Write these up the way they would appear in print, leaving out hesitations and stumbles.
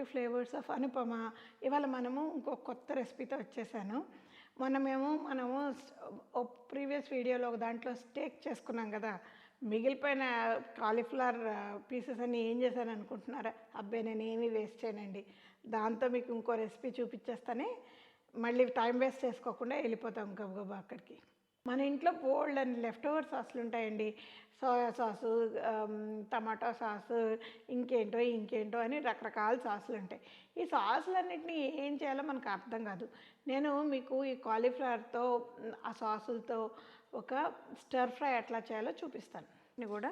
II Flavours of Anupama. ఇవాళ మనము ఇంకో కొత్త రెసిపీతో వచ్చేసాను. మనము ప్రీవియస్ వీడియోలో ఒక దాంట్లో స్టేక్ చేసుకున్నాం కదా, మిగిలిపోయిన కాలీఫ్లవర్ పీసెస్ అన్నీ ఏం చేశాను అనుకుంటున్నారా? అబ్బాయి నేను ఏమీ వేస్ట్ చేయనండి. దాంతో మీకు ఇంకో రెసిపీ చూపించేస్తానే, మళ్ళీ టైం వేస్ట్ చేసుకోకుండా వెళ్ళిపోతాం గబగబా అక్కడికి. మన ఇంట్లో బోల్డ్ అని లెఫ్ట్ ఓవర్ సాసులు ఉంటాయండి. సోయా సాసు, టమాటో సాసు, ఇంకేంటో అని రకరకాల సాసులు ఉంటాయి. ఈ సాసులన్నింటినీ ఏం చేయాలో మనకు అర్థం కాదు. నేను మీకు ఈ కాలీఫ్లవర్తో ఆ సాసులతో ఒక స్టర్ ఫ్రై ఎట్లా చేయాలో చూపిస్తాను. ఇది కూడా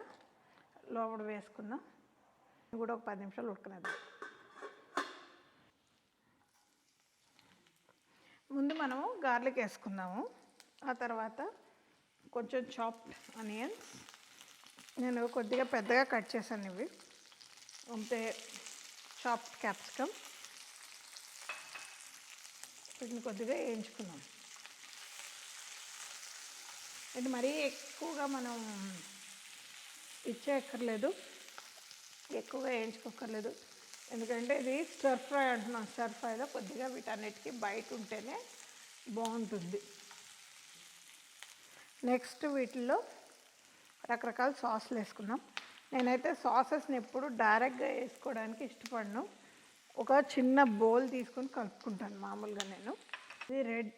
లోపల వేసుకుందాం. ఇది కూడా ఒక 10 నిమిషాలు ఉడకనేద్దాం. ముందు మనము గార్లిక్ వేసుకుందాము. ఆ తర్వాత కొంచెం చాప్డ్ ఆనియన్స్, నేను కొద్దిగా పెద్దగా కట్ చేశాను ఇవి. అంతే చాప్డ్ క్యాప్సికమ్, వీటిని కొద్దిగా వేయించుకున్నాం. ఇది మరీ ఎక్కువగా మనం ఇచ్చేయక్కర్లేదు, ఎక్కువగా వేయించుకోక్కర్లేదు. ఎందుకంటే ఇది స్టర్ ఫ్రై అంటున్నాం. స్టర్ ఫ్రైలో కొద్దిగా వీటన్నిటికీ బయట ఉంటేనే బాగుంటుంది. నెక్స్ట్ వీటిల్లో రకరకాల సాసులు వేసుకున్నాం. నేనైతే సాసెస్ని ఎప్పుడు డైరెక్ట్గా వేసుకోవడానికి ఇష్టపడను. ఒక చిన్న బౌల్ తీసుకొని కలుపుకుంటాను మామూలుగా నేను. ఇది రెడ్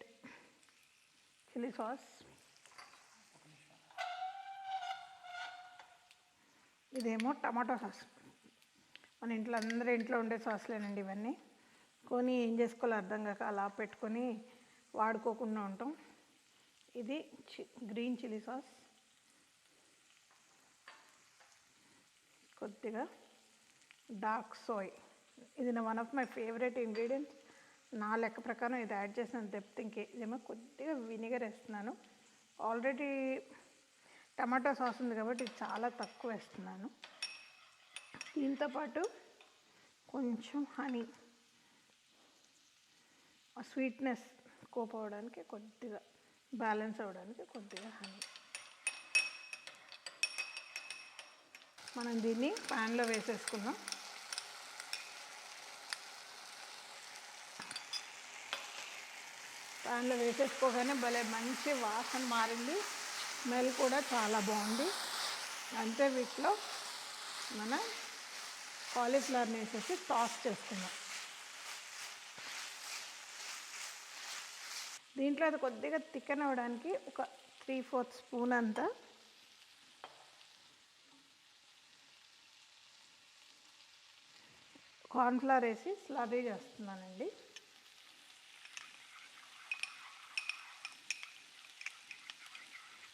చిల్లీ సాస్, ఇదేమో టమాటో సాస్. మన ఇంట్లో అందరి ఇంట్లో ఉండే సాసులేనండి ఇవన్నీ. కొని ఏం చేసుకోవాలో అర్థం కాక అలా పెట్టుకొని వాడుకోకుండా ఉంటాం. ఇది గ్రీన్ చిల్లీ సాస్, కొద్దిగా డార్క్ సోయ్. ఇది one of my favourite ingredients. నా లెక్క ప్రకారం ఇది యాడ్ చేసిన తెప్పితే ఇదేమో కొద్దిగా వినిగర్ వేస్తున్నాను. ఆల్రెడీ టమాటో సాస్ ఉంది కాబట్టి ఇది చాలా తక్కువ వేస్తున్నాను. దీంతోపాటు కొంచెం హనీ, ఆ స్వీట్నెస్ కోప్ అవ్వడానికి కొద్దిగా, బ్యాలెన్స్ అవ్వడానికి కొద్దిగా హనీ. మనం దీన్ని ప్యాన్లో వేసేసుకుందాం. ప్యాన్లో వేసేసుకోగానే భలే మంచి వాసన మారింది, స్మెల్ కూడా చాలా బాగుంది. అంతే వీటిలో మన కాలీఫ్లవర్ని వేసేసి టాస్ చేసుకుందాం. దీంట్లో అది కొద్దిగా థిక్కన్ అవ్వడానికి ఒక 3/4 స్పూన్ అంతా కార్న్ఫ్లవర్ వేసి స్లర్రీ చేస్తున్నానండి.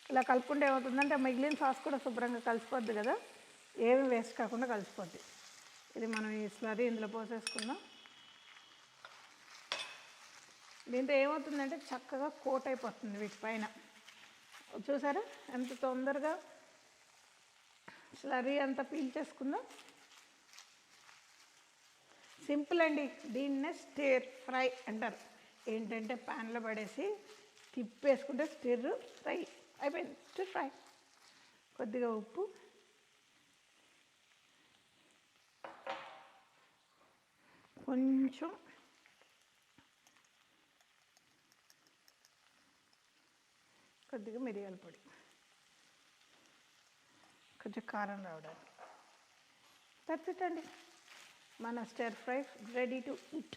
ఇలా కలుపుకుంటే ఏమవుతుందంటే మిగిలిన సాస్ కూడా శుభ్రంగా కలిసిపోద్ది కదా, ఏమి వేస్ట్ కాకుండా కలిసిపోద్ది. ఇది మనం ఈ స్లర్రీ ఇందులో పోసేసుకుందాం. దీంతో ఏమవుతుందంటే చక్కగా కోట్ అయిపోతుంది వీటిపైన. చూసారా ఎంత తొందరగా స్లర్రీ అంతా పీల్చేసుకుందాం. సింపుల్ అండి. దీన్నే స్టిర్ ఫ్రై అంటారు. ఏంటంటే ప్యాన్లో పడేసి తిప్పేసుకుంటే స్టిర్ ఫ్రై అయిపోయింది. Stir fry. కొద్దిగా ఉప్పు, కొంచెం కొద్దిగా మిరియాల పొడి, కొంచెం కారం రావడానికి. దట్స్ ఇట్ అండి, మన stir fry ready to eat.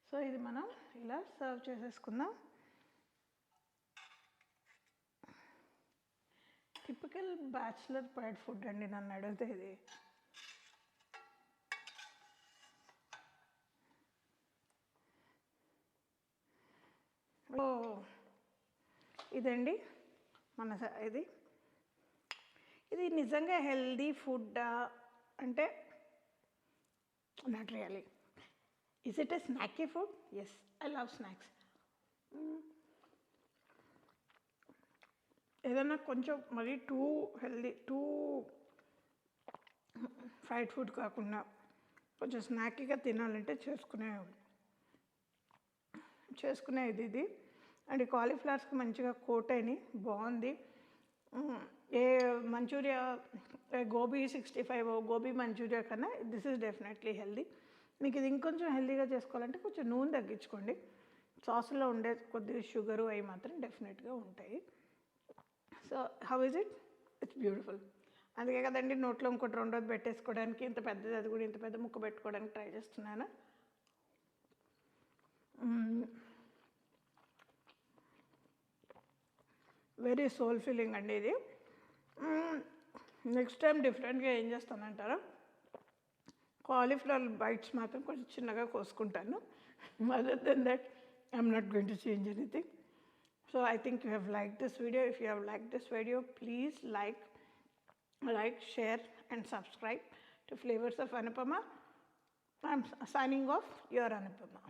So ఇది మనం ఇలా సర్వ్ చేసేసుకుందాం. టిపికల్ బ్యాచులర్ ప్రైడ్ ఫుడ్ అండి నన్ను అడిగితే ఇది. ఇదండి మన ఇది నిజంగా హెల్దీ ఫుడ్ అంటే not really. Is it a snacky food? Yes, I love snacks. ఏదైనా కొంచెం మరి too healthy, too fried food కాకుండా కొంచెం స్నాకీగా తినాలంటే చేసుకునేది ఇది. అండ్ ఈ కాలీఫ్లవర్స్కి మంచిగా కోట్ అయినాయి, బాగుంది. ఏ మంచూరియా గోబీ 65 గోబీ మంచూరియా కన్నా దిస్ ఈజ్ డెఫినెట్లీ హెల్దీ. మీకు ఇది ఇంకొంచెం హెల్దీగా చేసుకోవాలంటే కొంచెం నూనె తగ్గించుకోండి. సాస్లో ఉండే కొద్దిగా షుగరు అవి మాత్రం డెఫినెట్గా ఉంటాయి. So how is it? It's beautiful. అందుకే కదండి నోట్లో ఇంకోటి రెండోది పెట్టేసుకోవడానికి ఇంత పెద్దది, అది కూడా ఇంత పెద్ద ముక్క పెట్టుకోవడానికి ట్రై చేస్తున్నాను. వెరీ సోల్ ఫీలింగ్ అండి ఇది. నెక్స్ట్ టైం డిఫరెంట్గా ఏం చేస్తానంటారా, కాలీఫ్లవర్ బైట్స్ మాత్రం కొంచెం చిన్నగా కోసుకుంటాను. Other than that I'm not going to change anything. So I think you have like this video. If you have like this video, please like, share and subscribe to Flavors of Anupama. I'm signing off, your Anupama.